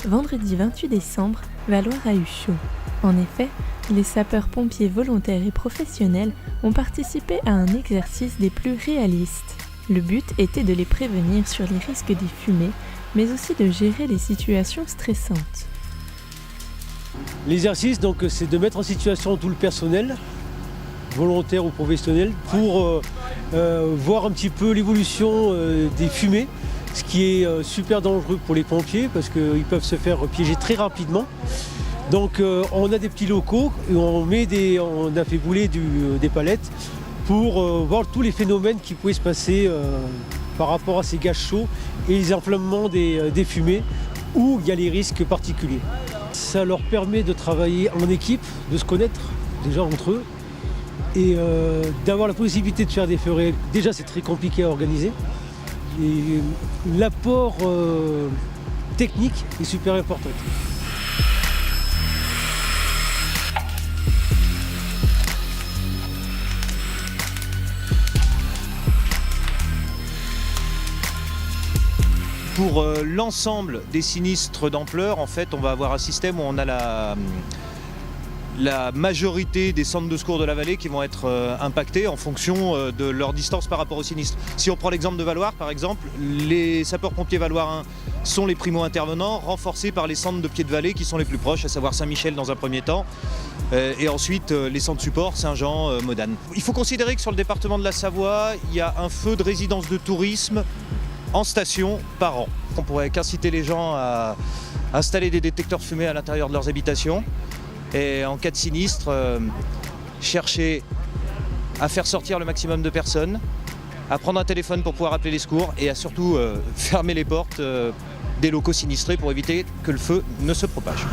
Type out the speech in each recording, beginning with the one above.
vendredi 28 décembre, Valloire a eu chaud. En effet, les sapeurs-pompiers volontaires et professionnels ont participé à un exercice des plus réalistes. Le but était de les prévenir sur les risques des fumées, mais aussi de gérer les situations stressantes. L'exercice, donc, c'est de mettre en situation tout le personnel, volontaire ou professionnel, pour voir un petit peu l'évolution des fumées, ce qui est super dangereux pour les pompiers parce qu'ils peuvent se faire piéger très rapidement. Donc on a des petits locaux et on a fait bouler des palettes pour voir tous les phénomènes qui pouvaient se passer par rapport à ces gaz chauds et les enflammements des fumées où il y a les risques particuliers. Ça leur permet de travailler en équipe, de se connaître déjà entre eux et d'avoir la possibilité de faire des feux réels. Déjà c'est très compliqué à organiser et l'apport technique est super important. Pour l'ensemble des sinistres d'ampleur, en fait, on va avoir un système où on a la majorité des centres de secours de la vallée qui vont être impactés en fonction de leur distance par rapport au sinistre. Si on prend l'exemple de Valloire, par exemple, les sapeurs-pompiers valloirins sont les primo-intervenants, renforcés par les centres de pied de vallée qui sont les plus proches, à savoir Saint-Michel dans un premier temps, et ensuite les centres support, Saint-Jean, Modane. Il faut considérer que sur le département de la Savoie, il y a un feu de résidence de tourisme en station par an. On pourrait qu'inciter les gens à installer des détecteurs fumée à l'intérieur de leurs habitations et en cas de sinistre, chercher à faire sortir le maximum de personnes, à prendre un téléphone pour pouvoir appeler les secours et à surtout fermer les portes des locaux sinistrés pour éviter que le feu ne se propage.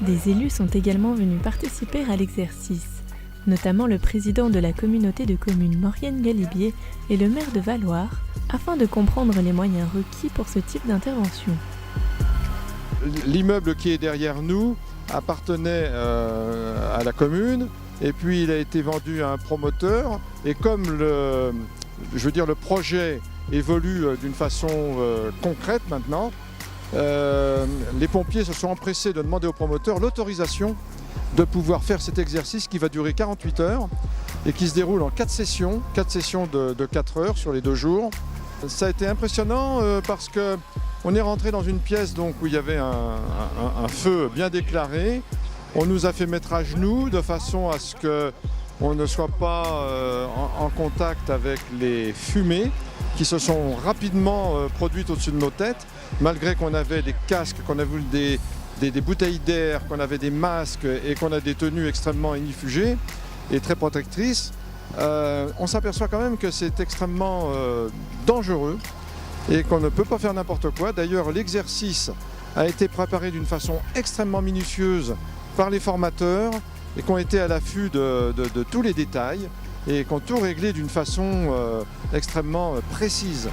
Des élus sont également venus participer à l'exercice, notamment le président de la communauté de communes Maurienne Galibier et le maire de Valloire, afin de comprendre les moyens requis pour ce type d'intervention. L'immeuble qui est derrière nous appartenait à la commune et puis il a été vendu à un promoteur et comme le projet évolue d'une façon concrète maintenant, les pompiers se sont empressés de demander au promoteur l'autorisation de pouvoir faire cet exercice qui va durer 48 heures et qui se déroule en 4 sessions de 4 heures sur les 2 jours. Ça a été impressionnant parce qu'on est rentré dans une pièce donc, où il y avait un feu bien déclaré. On nous a fait mettre à genoux de façon à ce qu'on ne soit pas en contact avec les fumées qui se sont rapidement produites au-dessus de nos têtes, malgré qu'on avait des casques, qu'on avait des bouteilles d'air, qu'on avait des masques et qu'on a des tenues extrêmement inifugées et très protectrices, on s'aperçoit quand même que c'est extrêmement dangereux et qu'on ne peut pas faire n'importe quoi. D'ailleurs, l'exercice a été préparé d'une façon extrêmement minutieuse par les formateurs et qui ont été à l'affût de tous les détails et qui ont tout réglé d'une façon extrêmement précise.